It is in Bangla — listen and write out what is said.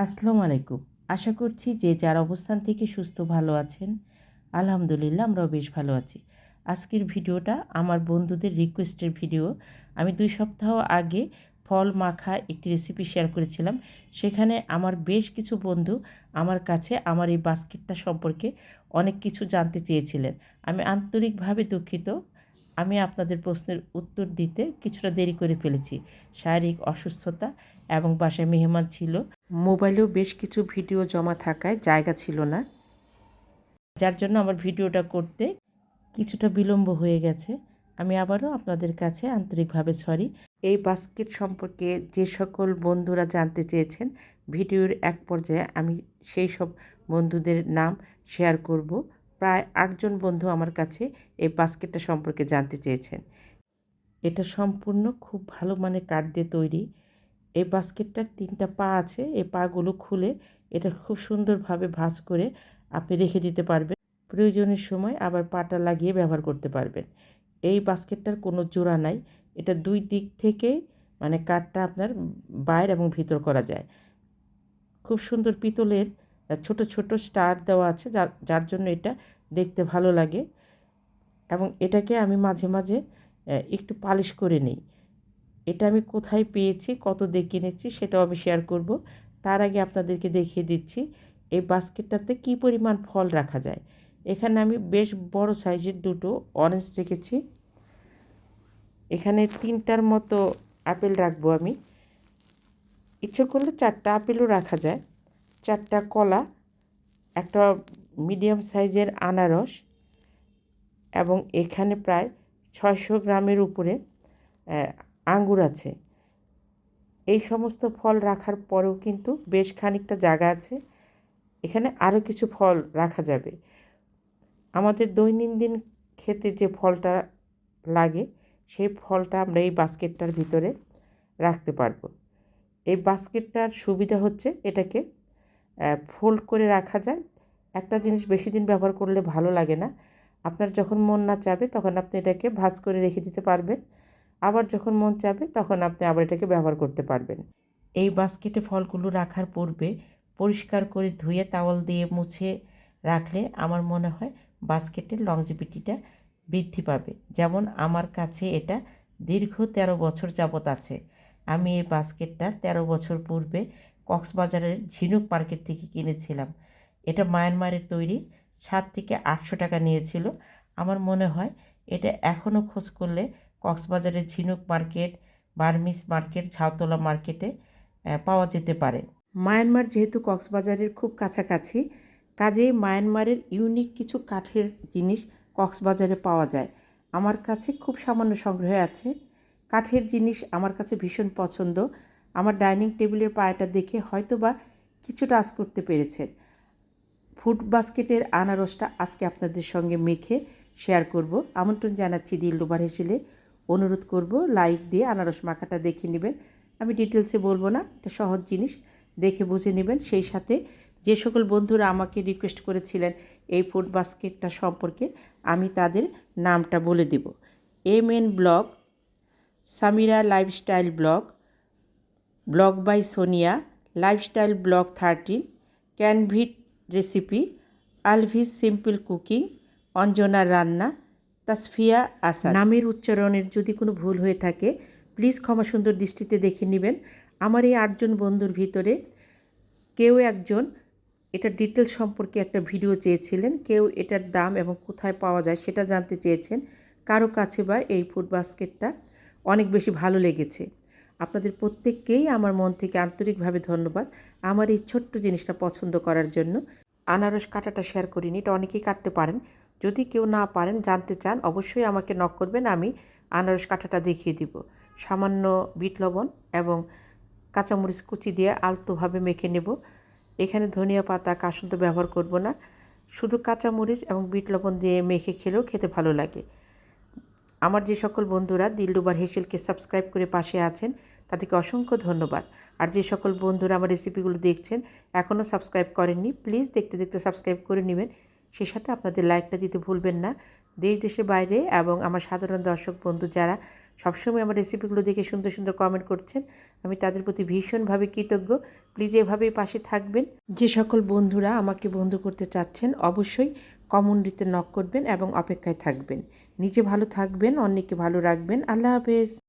আসসালামু আলাইকুম। আশা করছি যে যার অবস্থান থেকে সুস্থ ভালো আছেন। আলহামদুলিল্লাহ আমরাও বেশ ভালো আছি। আজকের ভিডিওটা আমার বন্ধুদের রিকোয়েস্টের ভিডিও। আমি ২ সপ্তাহ আগে ফল মাখা একটি রেসিপি শেয়ার করেছিলাম। সেখানে আমার বেশ কিছু বন্ধু আমার কাছে আমার এই বাস্কেটটা সম্পর্কে অনেক কিছু জানতে চেয়েছিলেন। আমি আন্তরিকভাবে দুঃখিত। আমি আপনাদের প্রশ্নের উত্তর দিতে কিছুটা দেরি করে ফেলেছি। শারীরিক অসুস্থতা এবং বাসায় মেহমান ছিল। মোবাইলেও বেশ কিছু ভিডিও জমা থাকায় জায়গা ছিল না, যার জন্য আমার ভিডিওটা করতে কিছুটা বিলম্ব হয়ে গেছে। আমি আবারও আপনাদের কাছে আন্তরিকভাবে সরি। এই বাস্কেট সম্পর্কে যে সকল বন্ধুরা জানতে চেয়েছেন, ভিডিওর এক পর্যায়ে আমি সেই সব বন্ধুদের নাম শেয়ার করব। প্রায় ৮ জন বন্ধু আমার কাছে এই বাস্কেটটা সম্পর্কে জানতে চেয়েছেন। এটা সম্পূর্ণ খুব ভালো মানের কাঠ দিয়ে তৈরি। এই বাস্কেটটার ৩টা পা আছে। এই পাগুলো খুলে এটা খুব সুন্দরভাবে ভাঁজ করে আপনি রেখে দিতে পারবেন। প্রয়োজনের সময় আবার পাটা লাগিয়ে ব্যবহার করতে পারবেন। এই বাস্কেটটার কোনো জোড়া নাই। এটা ২ দিক থেকেই মানে কাঠটা আপনার বাইর এবং ভিতর করা যায়। খুব সুন্দর পিতলের ছোট, ছোট স্টার দেওয়া আছে যার জন্য এটা দেখতে ভালো লাগে এবং এটাকে আমি মাঝে, মাঝে একটু পালিশ করে নিই। এটা আমি কোথায় পেয়েছি, কত দিয়ে কিনেছি সেটাও আমি শেয়ার করব। তার আগে আপনাদেরকে দেখিয়ে দিচ্ছি এই বাস্কেটটাতে কী পরিমাণ ফল রাখা যায়। এখানে আমি বেশ বড় সাইজের 2টো অরেঞ্জ রেখেছি। এখানে 3টার মতো আপেল রাখবো আমি। ইচ্ছে করলে 4টা আপেলও রাখা যায়। 4টা কলা, একটা মিডিয়াম সাইজের আনারস এবং এখানে প্রায় 600 গ্রামের উপরে আঙ্গুর আছে। এই সমস্ত ফল রাখার পরেও কিন্তু বেশ খানিকটা জায়গা আছে। এখানে আরও কিছু ফল রাখা যাবে। আমাদের দৈনন্দিন খেতে যে ফলটা লাগে সেই ফলটা আমরা এই বাস্কেটটার ভিতরে রাখতে পারবো। এই বাস্কেটটার সুবিধা হচ্ছে এটাকে ফোল্ড করে রাখা যায়। একটা জিনিস বেশি দিন ব্যবহার করলে ভালো লাগে না। আপনার যখন মন না চাবে তখন আপনি এটাকে ভাঁজ করে রেখে দিতে পারবেন। আবার যখন মন চাবে তখন আপনি আবার এটাকে ব্যবহার করতে পারবেন। এই বাস্কেটে ফলগুলো রাখার পূর্বে পরিষ্কার করে ধুয়ে তাওয়াল দিয়ে মুছে রাখলে আমার মনে হয় বাস্কেটের লংজিভিটিটা বৃদ্ধি পাবে। যেমন আমার কাছে এটা দীর্ঘ 13 বছর যাবৎ আছে। আমি এই বাস্কেটটা 13 বছর পূর্বে কক্সবাজারের ঝিনুক মার্কেট থেকে কিনেছিলাম। এটা মায়ানমারের তৈরি। 7 থেকে 800 টাকা নিয়েছিল। আমার মনে হয় এটা এখনও খোঁজ করলে কক্সবাজারের ঝিনুক মার্কেট, বার্মিস মার্কেট, ঝাউতলা মার্কেটে পাওয়া যেতে পারে। মায়ানমার যেহেতু কক্সবাজারের খুব কাছাকাছি, কাজেই মায়ানমারের ইউনিক কিছু কাঠের জিনিস কক্সবাজারে পাওয়া যায়। আমার কাছে খুব সামান্য সংগ্রহে আছে। কাঠের জিনিস আমার কাছে ভীষণ পছন্দ। আমার ডাইনিং টেবিলের পায়াটা দেখে হয়তোবা কিছুটা আঁচ করতে পেরেছেন। ফুড বাস্কেটের আনারসটা আজকে আপনাদের সঙ্গে মেখে শেয়ার করব। আমন্ত্রণ জানাচ্ছি দিলরুবার হেসেলে। অনুরোধ করব লাইক দিয়ে আনারস মাখাটা দেখে নেবেন। আমি ডিটেলসে বলবো না, এটা সহজ জিনিস, দেখে বুঝে নেবেন। সেই সাথে যে সকল বন্ধুরা আমাকে রিকোয়েস্ট করেছিলেন এই ফুড বাস্কেটটা সম্পর্কে, আমি তাদের নামটা বলে দেব। MN blog, Samira lifestyle blog, blog by Sonia, lifestyle blog 13, ক্যানভিট রেসিপি, আলভিস সিম্পল কুকিং, অঞ্জনা রান্না, তাসফিয়া আসাদ। নামের উচ্চারণের যদি কোনো ভুল হয়ে থাকে প্লিজ ক্ষমা সুন্দর দৃষ্টিতে দেখে নেবেন। আমার এই 8 জন বন্ধুর ভিতরে কেউ একজন এটার ডিটেলস সম্পর্কে একটা ভিডিও চেয়েছিলেন, কেউ এটার দাম এবং কোথায় পাওয়া যায় সেটা জানতে চেয়েছেন। কারো কাছে বা এই ফুড বাস্কেটটা অনেক বেশি ভালো লেগেছে। আপনাদের প্রত্যেককেই আমার মন থেকে আন্তরিকভাবে ধন্যবাদ আমার এই ছোট্ট জিনিসটা পছন্দ করার জন্য। আনারস কাটাটা শেয়ার করিনি, এটা অনেকেই কাটতে পারেন। যদি কেউ না পারেন, জানতে চান, অবশ্যই আমাকে নক করবেন, আমি আনারস কাটাটা দেখিয়ে দিব। সামান্য বিট লবণ এবং কাঁচামরিচ কুচি দিয়ে আলতোভাবে মেখে নেব। এখানে ধনিয়া পাতা, কাসুন্দ ব্যবহার করব না। শুধু কাঁচামরিচ এবং বিট লবণ দিয়ে মেখে খেলেও খেতে ভালো লাগে। আমার যে সকল বন্ধুরা দিলরুবার হেসেলকে সাবস্ক্রাইব করে পাশে আছেন তাদেরকে অসংখ্য ধন্যবাদ। আর যে সকল বন্ধুরা আমার রেসিপিগুলো দেখছেন এখনও সাবস্ক্রাইব করেননি, প্লিজ দেখতে দেখতে সাবস্ক্রাইব করে নেবেন। সেই সাথে আপনাদের লাইকটা দিতে ভুলবেন না। দেশ দেশের বাইরে এবং আমার সাধারণ দর্শক বন্ধু যারা সবসময় আমার রেসিপিগুলো দেখে সুন্দর সুন্দর কমেন্ট করছেন। আমি তাদের প্রতি ভীষণভাবে কৃতজ্ঞ। প্লিজ এভাবেই পাশে থাকবেন। যে সকল বন্ধুরা আমাকে বন্ধু করতে চাচ্ছেন অবশ্যই কমিউনিটিতে নক করবেন এবং অপেক্ষায় থাকবেন। নিজে ভালো থাকবেন, অন্যকে ভালো রাখবেন। আল্লাহ হাফেজ।